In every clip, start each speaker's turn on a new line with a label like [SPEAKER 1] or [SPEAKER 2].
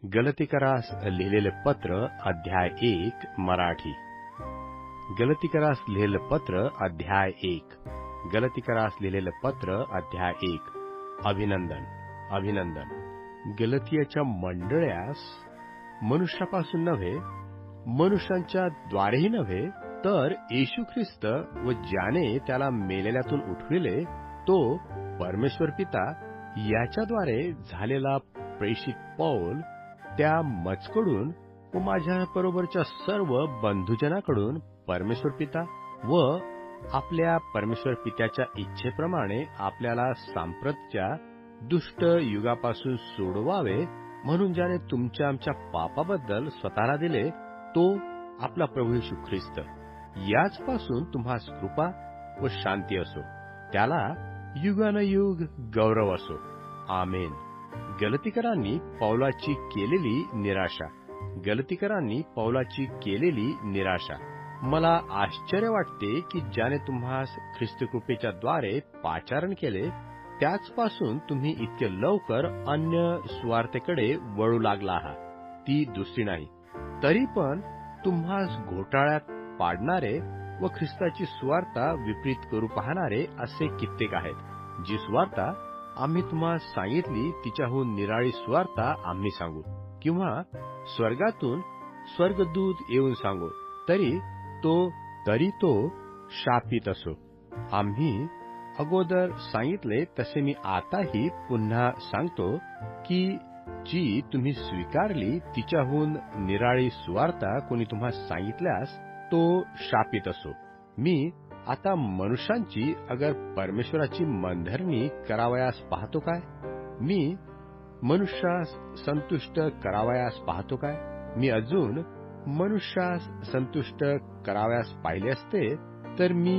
[SPEAKER 1] गलतीकरास लिहिलेले पत्र अध्याय 1 मराठी. गलतीकरास लिहिलेले पत्र अध्याय 1. गलतीकरास लिहिलेले पत्र अध्याय 1. अभिनंदन. अभिनंदन. गलतियाच्या मंडळास मनुष्यापासून नव्हे, मनुष्यांच्या द्वारेही नव्हे, तर येशू ख्रिस्त व ज्याने त्याला मेलेल्यातून उठविले तो परमेश्वर पिता याच्याद्वारे झालेला प्रेषित पौल, त्या मजकडून व माझ्या बरोबरच्या सर्व बंधुजनाकडून परमेश्वर पिता व आपल्या परमेश्वर पित्याच्या इच्छेप्रमाणे आपल्याला सांप्रतच्या दुष्ट युगापासून सोडवावे म्हणून ज्याने तुमच्या आमच्या पापाबद्दल स्वतःला दिले, तो आपला प्रभू येशू ख्रिस्त, याचपासून तुम्हास कृपा व शांती असो. त्याला युगानयुग गौरव असो. आमेन. गलतीकरांनी पौलाची केलेली निराशा. गलतीकरांनी पौलाची केलेली निराशा. मला आश्चर्य वाटते की ज्याने तुम्हास ख्रिस्त कृपेच्या द्वारे पाचारण केले, त्याचपासून तुम्ही इतके लवकर अन्य सुवार्तेकडे वळू लागला आहात. ती दुसरी नाही, तरी पण तुम्हास घोटाळ्यात पाडणारे व ख्रिस्ताची सुवार्ता विपरीत करू पाहणारे असे कित्येक आहेत. जी सुवार्ता आम्ही तुम्हाला सांगितली तिच्याहून निराळी सुवार्ता आम्ही सांगू, किंवा स्वर्गातून स्वर्गदूत येऊन सांगू, तरी तो शापित असो. आम्ही अगोदर सांगितले तसे मी आताही पुन्हा सांगतो की जी तुम्ही स्वीकारली तिच्याहून निराळी सुवार्ता कोणी तुम्हाला सांगितल्यास तो शापित असो. मी आता मनुष्यांची अगर परमेश्वराची मनधरणी करावयास पाहतो काय? मी मनुष्यास संतुष्ट करावयास पाहतो काय? मी अजून मनुष्यास संतुष्ट करावयास पाहिले असते तर मी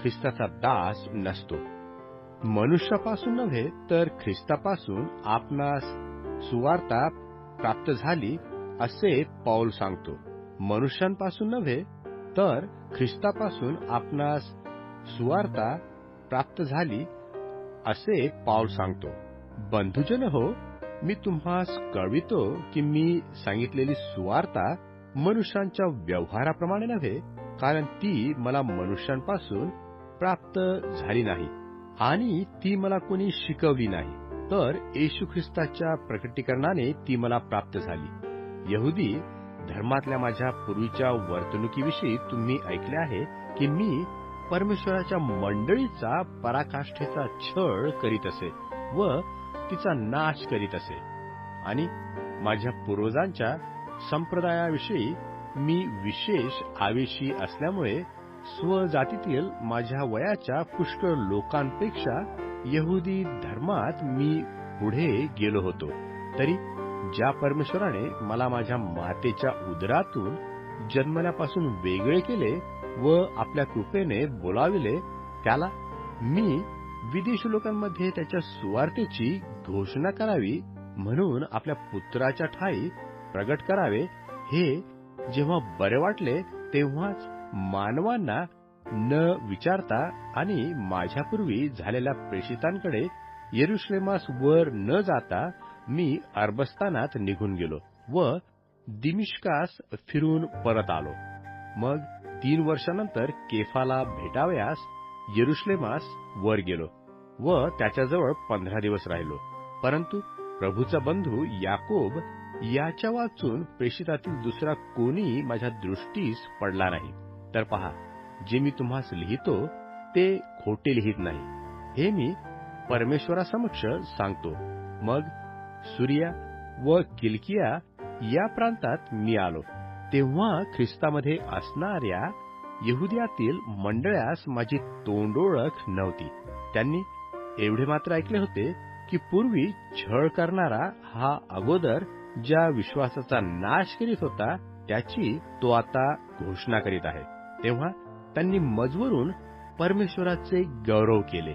[SPEAKER 1] ख्रिस्ताचा दास नसतो. मनुष्यापासून नव्हे तर ख्रिस्तापासून आपणास सुवार्ता प्राप्त झाली असे पौल सांगतो. मनुष्यांपासून नव्हे तर ख्रिस्तापासून आपणास सुवार्ता प्राप्त झाली असे पौल सांगतो. बंधुजन हो, मी तुम्हास कळवितो की मी सांगितलेली सुवार्ता मनुष्यांच्या व्यवहाराप्रमाणे नव्हे, कारण ती मला मनुष्यांपासून प्राप्त झाली नाही आणि ती मला कोणी शिकवली नाही, तर येशू ख्रिस्ताच्या प्रकटीकरणाने ती मला प्राप्त झाली. यहुदी धर्मातल्या माझ्या पूर्वीच्या वर्तणुकीविषयी तुम्ही ऐकले आहे की मी परमेश्वराच्या मंडळीचा पराकाष्ठेचा छळ करीत असे व तिचा नाश करीत असे, आणि माझ्या पूर्वजांच्या संप्रदायाविषयी मी विशेष आवेशी असल्यामुळे स्वजातीतील माझ्या वयाच्या पुष्कळ लोकांपेक्षा यहुदी धर्मात मी पुढे गेलो होतो. तरी ज्या परमेश्वराने मला माझ्या मातेच्या उदरातून जन्मल्यापासून वेगळे केले व आपल्या कृपेने बोलाविले, त्याला मी विदेशी लोकांमध्ये त्याच्या सुवार्तेची घोषणा करावी म्हणून आपल्या पुत्राच्या ठायी प्रगट करावे, हे जेव्हा बरे वाटले तेव्हाच मानवांना न विचारता आणि माझ्यापूर्वी झालेल्या प्रेषितांकडे यरुशलेमास वर न जाता मी अरबस्तानात निघून गेलो व दिमिश्कास फिरून परत आलो. मग 3 वर्षानंतर केफाला भेटावयास यरुशलेमास वर गेलो व त्याच्याजवळ 15 दिवस राहिलो. परंतु प्रभूचा बंधू याकोब याच्या वाचून प्रेषितातील दुसरा कोणी माझ्या दृष्टीस पडला नाही. तर पहा, जे मी तुम्हास लिहितो ते खोटे लिहित नाही, हे मी परमेश्वरासमक्ष सांगतो. मग सूरिया व किलकिया या प्रांतात मी आलो, तेव्हा ख्रिस्तामध्ये असणाऱ्या यहुदियातील मंडळास माझी तोंडओळख नव्हती. त्यांनी एवढे मात्र ऐकले होते की पूर्वी छळ करणारा हा अगोदर ज्या विश्वासाचा नाश करीत होता त्याची तो आता घोषणा करीत आहे. तेव्हा त्यांनी मजवरून परमेश्वराचे गौरव केले.